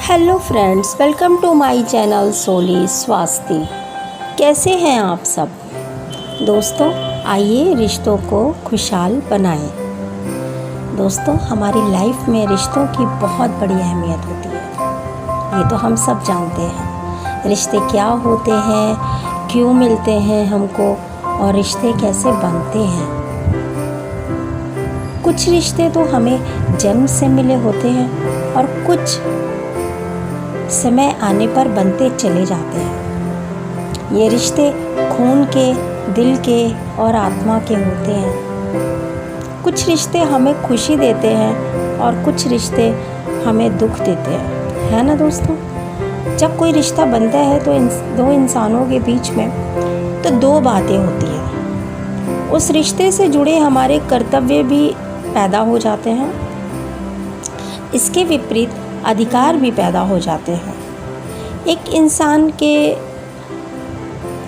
Hello friends, welcome to my channel Soli Swasti. कैसे हैं आप सब दोस्तों? आइए रिश्तों को खुशहाल बनाएं। दोस्तों, हमारी लाइफ में रिश्तों की बहुत बड़ी अहमियत होती है। ये तो हम सब जानते हैं। रिश्ते क्या होते हैं, क्यों मिलते हैं हमको, और रिश्ते कैसे बनते हैं। कुछ रिश्ते तो हमें जन्म से मिले होते हैं और कुछ समय आने पर बनते चले जाते हैं। ये रिश्ते खून के, दिल के और आत्मा के होते हैं। कुछ रिश्ते हमें खुशी देते हैं और कुछ रिश्ते हमें दुख देते हैं, है ना दोस्तों? जब कोई रिश्ता बनता है तो दो इंसानों के बीच में तो दो बातें होती हैं। उस रिश्ते से जुड़े हमारे कर्तव्य भी पैदा हो जाते हैं, इसके विपरीत अधिकार भी पैदा हो जाते हैं। एक इंसान के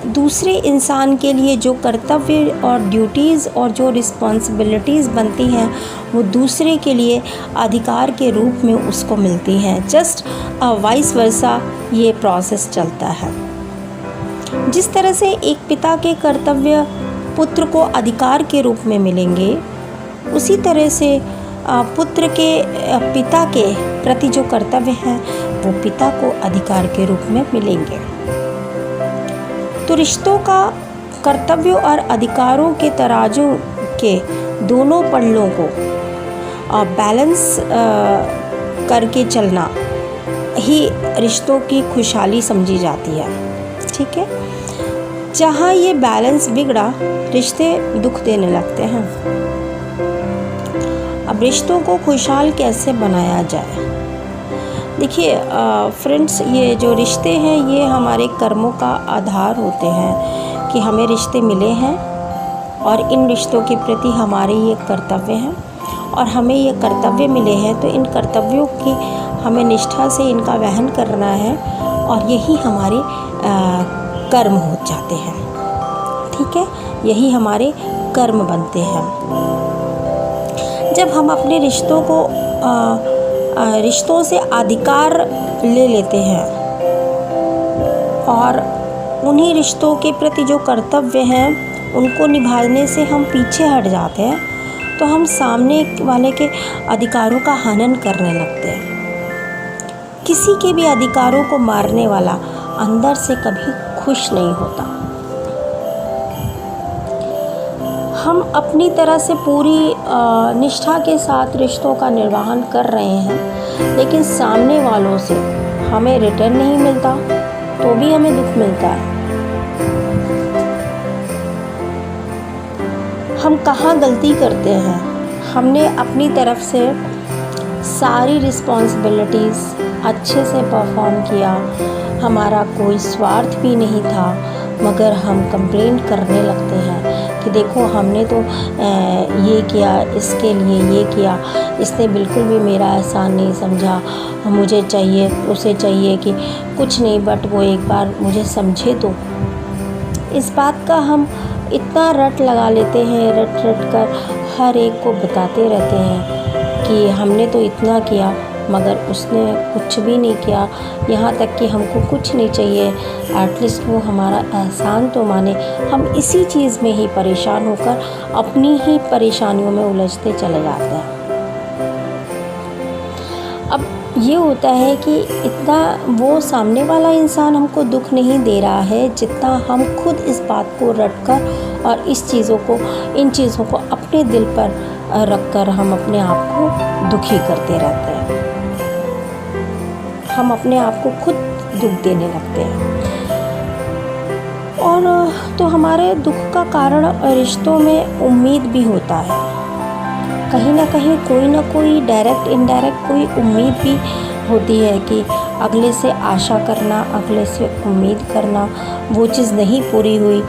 दूसरे इंसान के लिए जो कर्तव्य और ड्यूटीज़ और जो रिस्पॉन्सिबिलिटीज़ बनती हैं वो दूसरे के लिए अधिकार के रूप में उसको मिलती हैं। जस्ट वाइस वर्सा ये प्रोसेस चलता है। जिस तरह से एक पिता के कर्तव्य पुत्र को अधिकार के रूप में मिलेंगे, उसी तरह से पुत्र के पिता के प्रति जो कर्तव्य हैं वो पिता को अधिकार के रूप में मिलेंगे। तो रिश्तों का कर्तव्य और अधिकारों के तराजू के दोनों पल्लों को बैलेंस करके चलना ही रिश्तों की खुशहाली समझी जाती है। ठीक है, जहाँ ये बैलेंस बिगड़ा, रिश्ते दुख देने लगते हैं। अब रिश्तों को खुशहाल कैसे बनाया जाए? देखिए फ्रेंड्स, ये जो रिश्ते हैं ये हमारे कर्मों का आधार होते हैं कि हमें रिश्ते मिले हैं और इन रिश्तों के प्रति हमारे ये कर्तव्य हैं और हमें ये कर्तव्य मिले हैं तो इन कर्तव्यों की हमें निष्ठा से इनका वहन करना है और यही हमारे कर्म हो जाते हैं। ठीक है, यही हमारे कर्म बनते हैं। जब हम अपने रिश्तों से अधिकार ले लेते हैं और उन्हीं रिश्तों के प्रति जो कर्तव्य हैं उनको निभाने से हम पीछे हट जाते हैं, तो हम सामने वाले के अधिकारों का हनन करने लगते हैं। किसी के भी अधिकारों को मारने वाला अंदर से कभी खुश नहीं होता। हम अपनी तरह से पूरी निष्ठा के साथ रिश्तों का निर्वहन कर रहे हैं, लेकिन सामने वालों से हमें रिटर्न नहीं मिलता तो भी हमें दुख मिलता है। हम कहाँ गलती करते हैं? हमने अपनी तरफ से सारी रिस्पॉन्सिबिलिटीज़ अच्छे से परफॉर्म किया, हमारा कोई स्वार्थ भी नहीं था, मगर हम कंप्लेंट करने लगते हैं कि देखो हमने तो ये किया, इसके लिए ये किया, इसने बिल्कुल भी मेरा एहसान नहीं समझा, मुझे चाहिए, उसे चाहिए कि कुछ नहीं, बट वो एक बार मुझे समझे तो। इस बात का हम इतना रट लगा लेते हैं, रट रट कर हर एक को बताते रहते हैं कि हमने तो इतना किया मगर उसने कुछ भी नहीं किया, यहाँ तक कि हमको कुछ नहीं चाहिए, एटलीस्ट वो हमारा एहसान तो माने। हम इसी चीज़ में ही परेशान होकर अपनी ही परेशानियों में उलझते चले जाते हैं। अब ये होता है कि इतना वो सामने वाला इंसान हमको दुख नहीं दे रहा है जितना हम खुद इस बात को रट कर और इन चीज़ों को अपने दिल पर रख कर हम अपने आप को दुखी करते रहते हैं। हम अपने आप को खुद दुख देने लगते हैं और तो हमारे दुख का कारण रिश्तों में उम्मीद भी होता है। कहीं ना कहीं कोई ना कोई डायरेक्ट इनडायरेक्ट कोई उम्मीद भी होती है कि अगले से आशा करना, अगले से उम्मीद करना, वो चीज़ नहीं पूरी हुई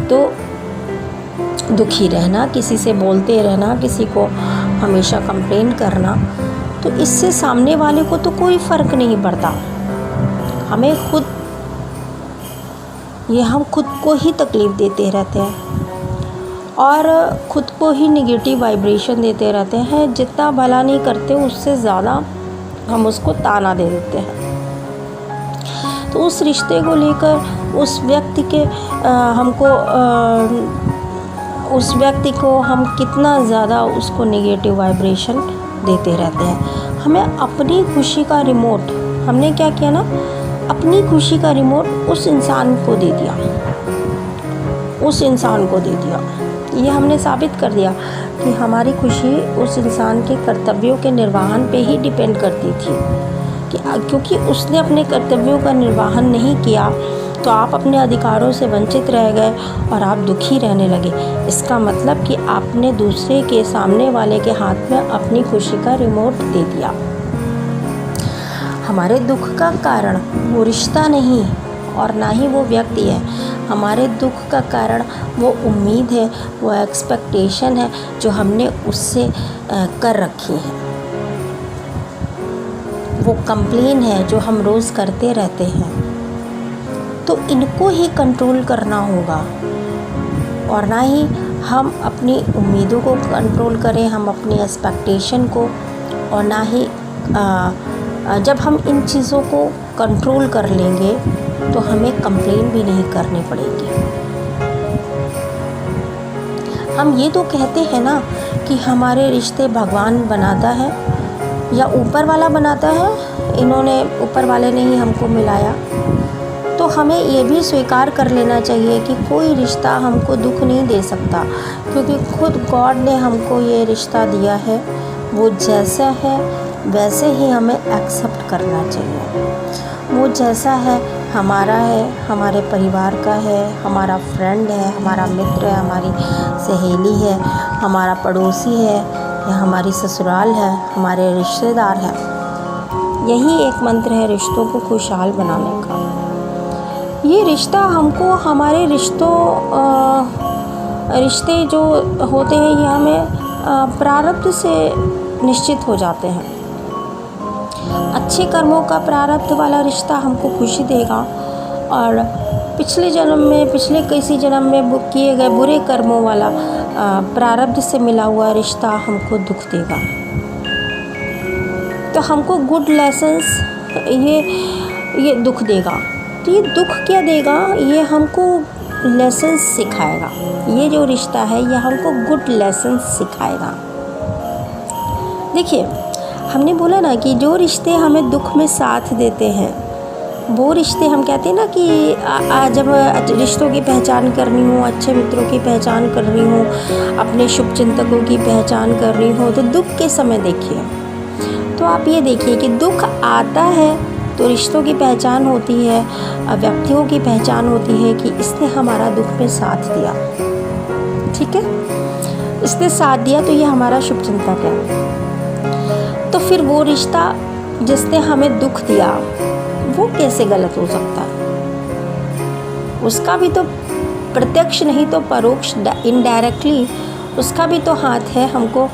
तो दुखी रहना, किसी से बोलते रहना, किसी को हमेशा कंप्लेन करना। तो इससे सामने वाले को तो कोई फ़र्क नहीं पड़ता, हम खुद को ही तकलीफ़ देते रहते हैं और ख़ुद को ही नेगेटिव वाइब्रेशन देते रहते हैं। जितना भला नहीं करते उससे ज़्यादा हम उसको ताना दे देते हैं। तो उस रिश्ते को लेकर उस व्यक्ति को हम कितना ज़्यादा उसको नेगेटिव वाइब्रेशन देते रहते हैं। हमें अपनी खुशी का रिमोट, हमने क्या किया ना, अपनी खुशी का रिमोट उस इंसान को दे दिया, ये हमने साबित कर दिया कि हमारी खुशी उस इंसान के कर्तव्यों के निर्वहन पे ही डिपेंड करती थी, क्योंकि उसने अपने कर्तव्यों का निर्वहन नहीं किया तो आप अपने अधिकारों से वंचित रह गए और आप दुखी रहने लगे। इसका मतलब कि आपने दूसरे के, सामने वाले के हाथ में अपनी खुशी का रिमोट दे दिया। हमारे दुख का कारण वो रिश्ता नहीं और ना ही वो व्यक्ति है। हमारे दुख का कारण वो उम्मीद है, वो एक्सपेक्टेशन है जो हमने उससे कर रखी है, वो कंप्लेन है जो हम रोज़ करते रहते हैं। तो इनको ही कंट्रोल करना होगा और ना ही हम अपनी उम्मीदों को कंट्रोल करें, हम अपनी एक्सपेक्टेशन को, और ना ही जब हम इन चीज़ों को कंट्रोल कर लेंगे तो हमें कंप्लेन भी नहीं करनी पड़ेगी। हम ये तो कहते हैं ना कि हमारे रिश्ते भगवान बनाता है या ऊपर वाला बनाता है, इन्होंने, ऊपर वाले ने ही हमको मिलाया। तो हमें ये भी स्वीकार कर लेना चाहिए कि कोई रिश्ता हमको दुख नहीं दे सकता, क्योंकि खुद गॉड ने हमको ये रिश्ता दिया है। वो जैसा है वैसे ही हमें एक्सेप्ट करना चाहिए। वो जैसा है हमारा है, हमारे परिवार का है, हमारा फ्रेंड है, हमारा मित्र है, हमारी सहेली है, हमारा पड़ोसी है या हमारी ससुराल है, हमारे रिश्तेदार हैं। यही एक मंत्र है रिश्तों को खुशहाल बनाने का। ये रिश्ता हमको, हमारे रिश्ते जो होते हैं ये हमें प्रारब्ध से निश्चित हो जाते हैं। अच्छे कर्मों का प्रारब्ध वाला रिश्ता हमको खुशी देगा और पिछले किसी जन्म में किए गए बुरे कर्मों वाला प्रारब्ध से मिला हुआ रिश्ता हमको दुख देगा। तो हमको गुड लेसन्स ये दुख देगा। तो ये दुख क्या देगा? ये हमको लेसन्स सिखाएगा। ये जो रिश्ता है ये हमको गुड लेसन्स सिखाएगा। देखिए, हमने बोला ना कि जो रिश्ते हमें दुख में साथ देते हैं, वो रिश्ते, हम कहते हैं ना कि जब रिश्तों की पहचान करनी हो, अच्छे मित्रों की पहचान करनी हो, अपने शुभ चिंतकों की पहचान करनी हो, तो दुख के समय देखिए। तो आप ये देखिए कि दुख आता है तो रिश्तों की पहचान होती है, व्यक्तियों की पहचान होती है कि इसने हमारा दुख में साथ दिया। ठीक है, इसने साथ दिया तो ये हमारा शुभ चिंतक है। तो फिर वो रिश्ता जिसने हमें दुख दिया वो कैसे गलत हो सकता है? उसका भी तो प्रत्यक्ष नहीं तो परोक्ष, इनडायरेक्टली उसका भी तो हाथ है हमको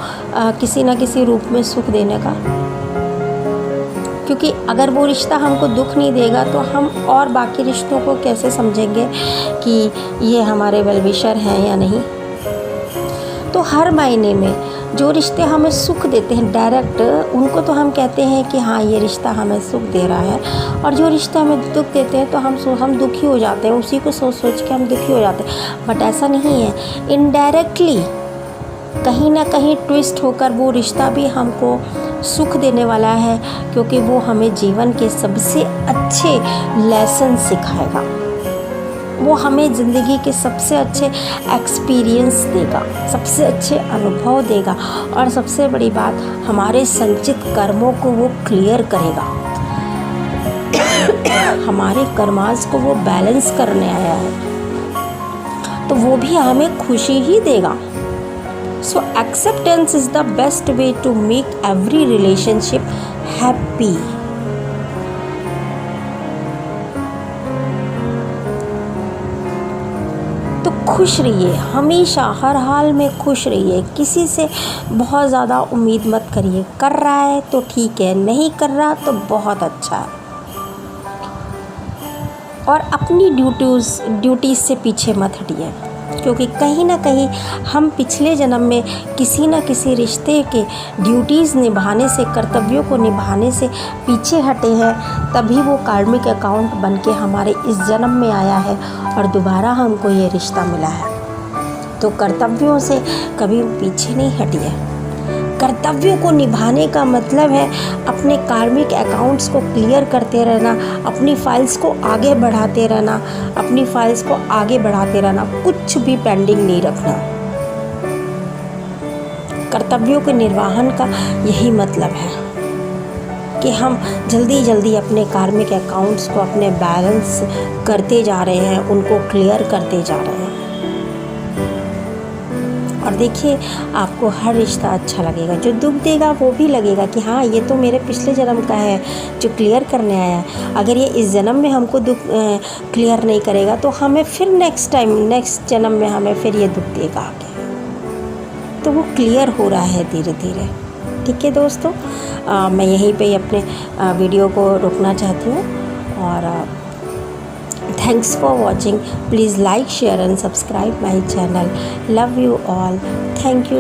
किसी न किसी रूप में सुख देने का। क्योंकि अगर वो रिश्ता हमको दुख नहीं देगा तो हम और बाकी रिश्तों को कैसे समझेंगे कि ये हमारे वेलविशर हैं या नहीं। तो हर मायने में जो रिश्ते हमें सुख देते हैं डायरेक्ट, उनको तो हम कहते हैं कि हाँ ये रिश्ता हमें सुख दे रहा है, और जो रिश्ते हमें दुख देते हैं तो हम दुखी हो जाते हैं, उसी को सोच के हम दुखी हो जाते हैं। बट ऐसा नहीं है, इनडायरेक्टली कहीं ना कहीं ट्विस्ट होकर वो रिश्ता भी हमको सुख देने वाला है, क्योंकि वो हमें जीवन के सबसे अच्छे लेसन सिखाएगा। वो हमें ज़िंदगी के सबसे अच्छे एक्सपीरियंस देगा, सबसे अच्छे अनुभव देगा, और सबसे बड़ी बात, हमारे संचित कर्मों को वो क्लियर करेगा। हमारे कर्मास को वो बैलेंस करने आया है, तो वो भी हमें खुशी ही देगा। So acceptance is the best way to make every relationship happy. तो खुश रहिए, हमेशा हर हाल में खुश रहिए। किसी से बहुत ज़्यादा उम्मीद मत करिए। कर रहा है तो ठीक है, नहीं कर रहा तो बहुत अच्छा है। और अपनी ड्यूटीज़ से पीछे मत हटिए। क्योंकि कहीं ना कहीं हम पिछले जन्म में किसी न किसी रिश्ते के ड्यूटीज़ निभाने से, कर्तव्यों को निभाने से पीछे हटे हैं, तभी वो कार्मिक अकाउंट बन के हमारे इस जन्म में आया है और दोबारा हमको ये रिश्ता मिला है। तो कर्तव्यों से कभी पीछे नहीं हटिए। कर्तव्यों को निभाने का मतलब है अपने कार्मिक अकाउंट्स को क्लियर करते रहना, अपनी फाइल्स को आगे बढ़ाते रहना, अपनी फाइल्स को आगे बढ़ाते रहना, कुछ भी पेंडिंग नहीं रखना। कर्तव्यों के निर्वहन का यही मतलब है कि हम जल्दी जल्दी अपने कार्मिक अकाउंट्स को अपने बैलेंस करते जा रहे हैं, उनको क्लियर करते जा रहे हैं। और देखिए, आपको हर रिश्ता अच्छा लगेगा। जो दुख देगा वो भी लगेगा कि हाँ, ये तो मेरे पिछले जन्म का है जो क्लियर करने आया है। अगर ये इस जन्म में हमको दुख क्लियर नहीं करेगा तो हमें फिर नेक्स्ट जन्म में हमें फिर ये दुख देगा आगे। तो वो क्लियर हो रहा है धीरे धीरे। ठीक है दोस्तों, मैं यहीं पे अपने वीडियो को रोकना चाहती हूँ और thanks for watching. Please like, share and subscribe my channel. Love you all. Thank you.